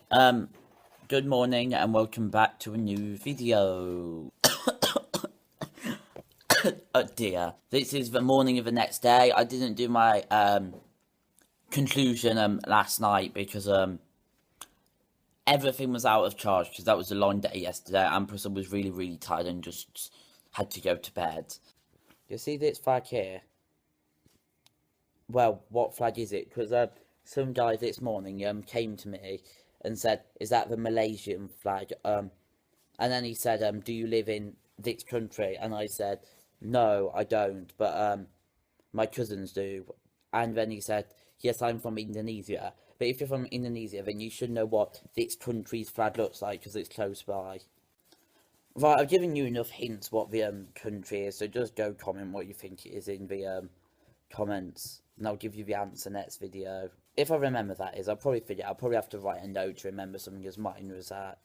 Good morning and welcome back to a new video. Oh dear. This is the morning of the next day. I didn't do my conclusion last night because everything was out of charge because that was a long day yesterday and plus I was really tired and just had to go to bed. You see this flag here? Well, what flag is it? Because some guy this morning came to me and said, "Is that the Malaysian flag?" And then he said, "Do you live in this country?" And I said, "No, I don't, but my cousins do." And then he said, "Yes, I'm from Indonesia. But if you're from Indonesia, then you should know what this country's flag looks like because it's close by." Right, I've given you enough hints what the country is, so just go comment what you think it is in the comments, and I'll give you the answer next video. If I remember that is, I'll probably forget. I'll probably have to write a note to remember something as mine was that.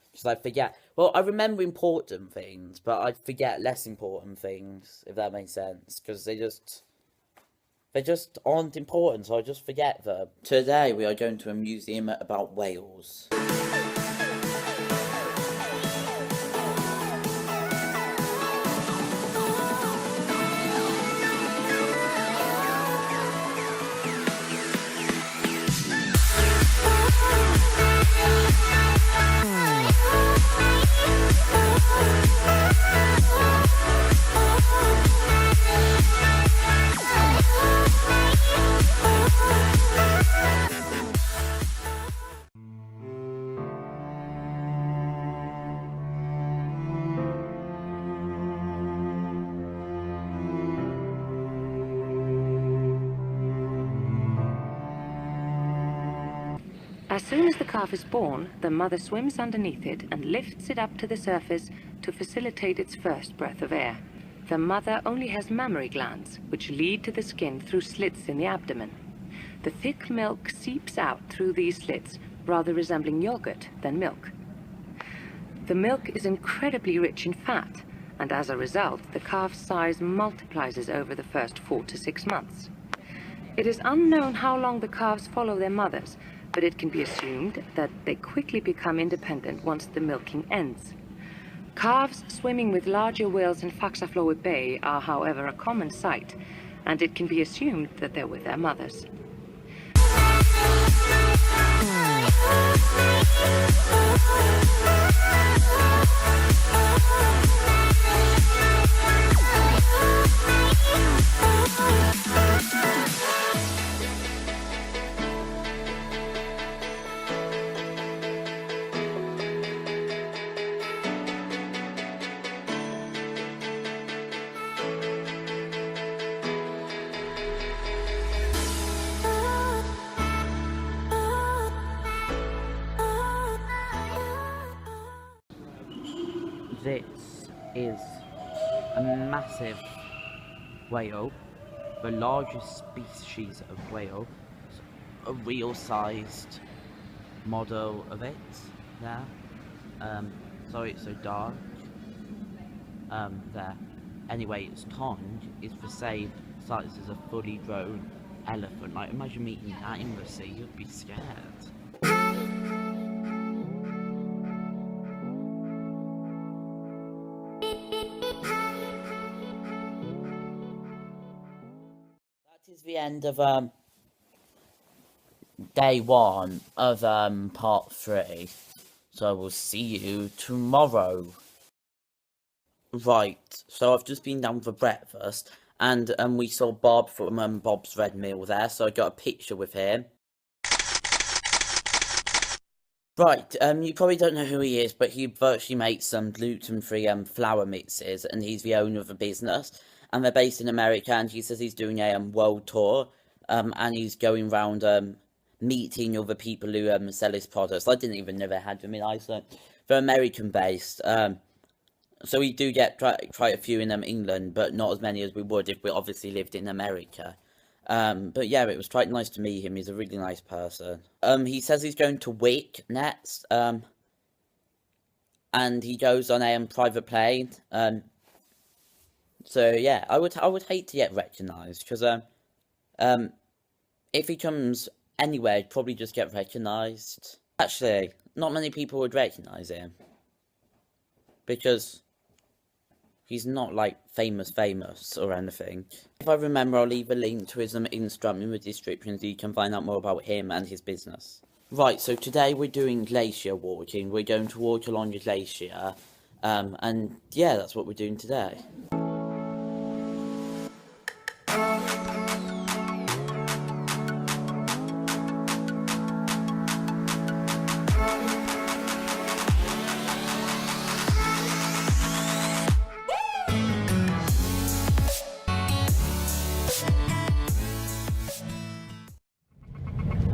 Because I forget. Well, I remember important things, but I forget less important things, if that makes sense. Because they just aren't important, so I just forget them. Today we are going to a museum about whales. As soon as the calf is born, the mother swims underneath it and lifts it up to the surface to facilitate its first breath of air. The mother only has mammary glands, which lead to the skin through slits in the abdomen. The thick milk seeps out through these slits, rather resembling yogurt than milk. The milk is incredibly rich in fat, and as a result, the calf's size multiplies over the first 4 to 6 months. It is unknown how long the calves follow their mothers, but it can be assumed that they quickly become independent once the milking ends. Calves swimming with larger whales in Eyjafjallajökull Bay are, however, a common sight, and it can be assumed that they're with their mothers. This is a massive whale, the largest species of whale, a real-sized model of it there. Sorry it's so dark. There. Anyway, its tongue is the same size as a fully grown elephant. Like, imagine meeting that in the sea, you'd be scared. That is the end of day 1 of part 3. So we'll see you tomorrow. Right, so I've just been down for breakfast and we saw Bob from Bob's Red Mill there, so I got a picture with him. Right, you probably don't know who he is, but he virtually makes some gluten-free flour mixes, and he's the owner of a business, and they're based in America, and he says he's doing a world tour, and he's going around meeting other people who sell his products. I didn't even know they had them in Iceland. They're American-based, so we do get quite a few in England, but not as many as we would if we obviously lived in America. But yeah, it was quite nice to meet him. He's a really nice person. He says he's going to Wick next. And he goes on a private plane. So yeah, I would hate to get recognised because if he comes anywhere, he'd probably just get recognised. Actually, not many people would recognise him. Because he's not, like, famous or anything. If I remember, I'll leave a link to his Instagram in the description so you can find out more about him and his business. Right, so today we're doing glacier walking. We're going to walk along the glacier. And yeah, that's what we're doing today.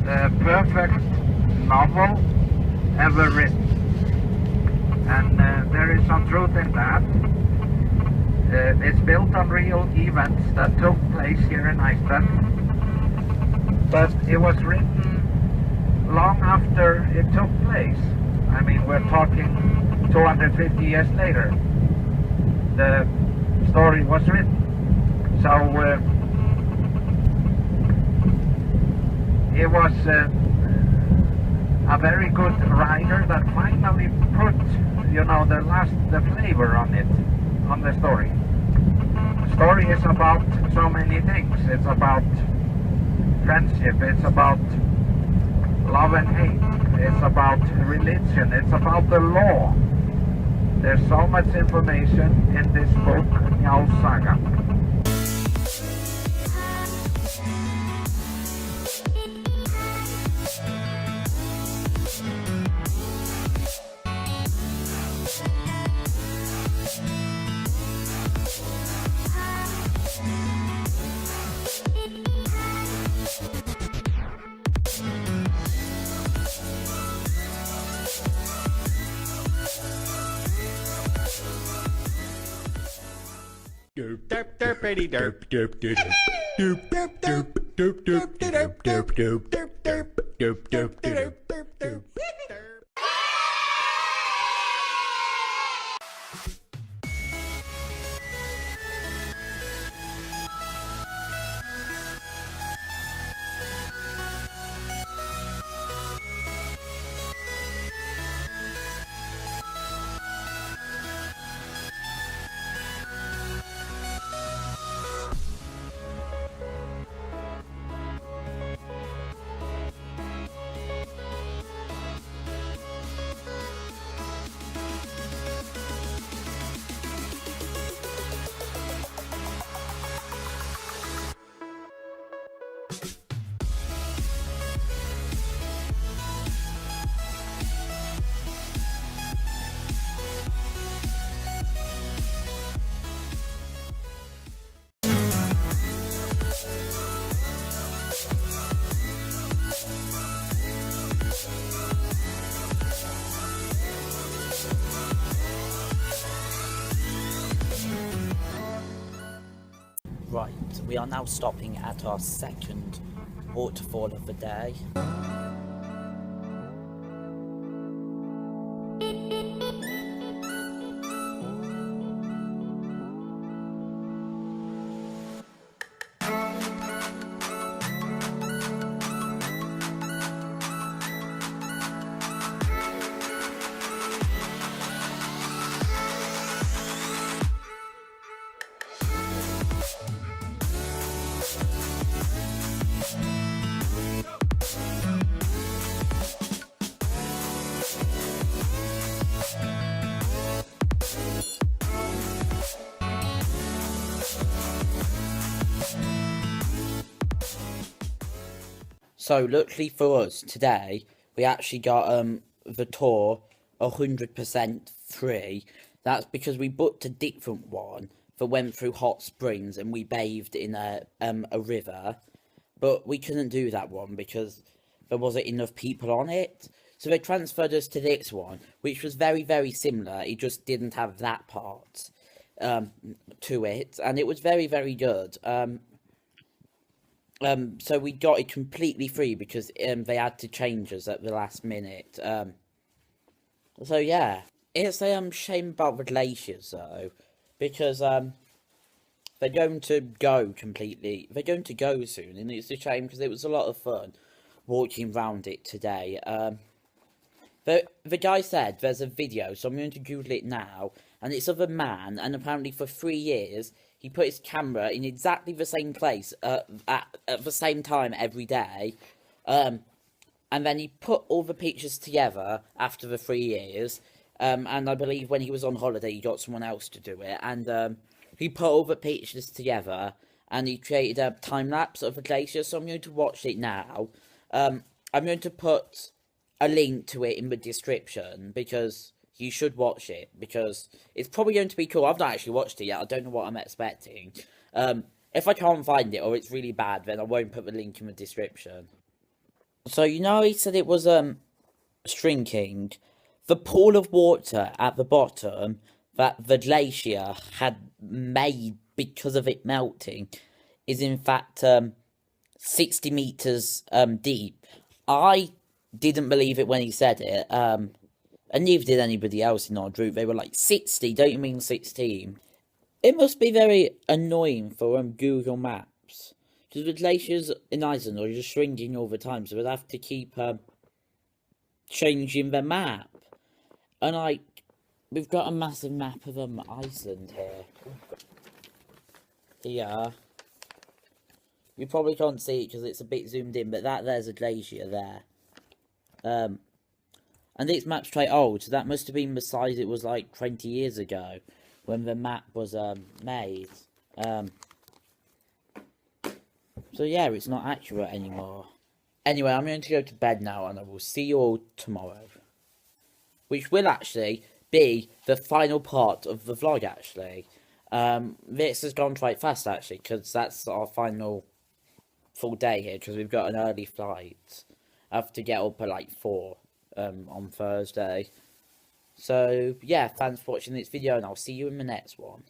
The perfect novel ever written, and there is some truth in that. It's built on real events that took place here in Iceland, but it was written long after it took place. I mean, we're talking 250 years later. The story was written. So he was a very good writer that finally put, the flavor on it, on the story. The story is about so many things. It's about friendship, it's about love and hate, it's about religion, it's about the law. There's so much information in this book, Njál's Saga. Derp derp derpity derp derp derp derp derp derp derp derp derp derp derp derp derp derp derp derp derp. Right, we are now stopping at our second waterfall of the day. So luckily for us today, we actually got the tour 100% free. That's because we booked a different one that went through hot springs and we bathed in a river, but we couldn't do that one because there wasn't enough people on it. So they transferred us to this one, which was very, very similar. It just didn't have that part to it, and it was very, very good. So we got it completely free because they had to change us at the last minute. So yeah, it's a shame about the glaciers though, because they're going to go completely. They're going to go soon, and it's a shame because it was a lot of fun walking around it today. The guy said there's a video, so I'm going to Google it now, and it's of a man, and apparently for 3 years, he put his camera in exactly the same place at the same time every day, and then he put all the pictures together after the 3 years, and I believe when he was on holiday, he got someone else to do it, and he put all the pictures together, and he created a time-lapse of a glacier, so I'm going to watch it now. I'm going to put a link to it in the description, because you should watch it, because it's probably going to be cool. I've not actually watched it yet, I don't know what I'm expecting. If I can't find it, or it's really bad, then I won't put the link in the description. So, you know, he said it was, shrinking. The pool of water at the bottom that the glacier had made because of it melting is in fact 60 meters deep. I didn't believe it when he said it, and neither did anybody else in our group. They were like, 60, don't you mean 16? It must be very annoying for Google Maps, because the glaciers in Iceland are just shrinking all the time, so they'd have to keep changing the map. And like, we've got a massive map of Iceland here. Here. You probably can't see it because it's a bit zoomed in, but there's a glacier there. And this map's quite old, so that must have been the size it was like 20 years ago when the map was made. So yeah, it's not accurate anymore. Anyway, I'm going to go to bed now, and I will see you all tomorrow. Which will actually be the final part of the vlog, actually. This has gone quite fast, actually, because that's our final full day here, because we've got an early flight. I have to get up at like 4 on Thursday. So, yeah, thanks for watching this video, and I'll see you in the next one.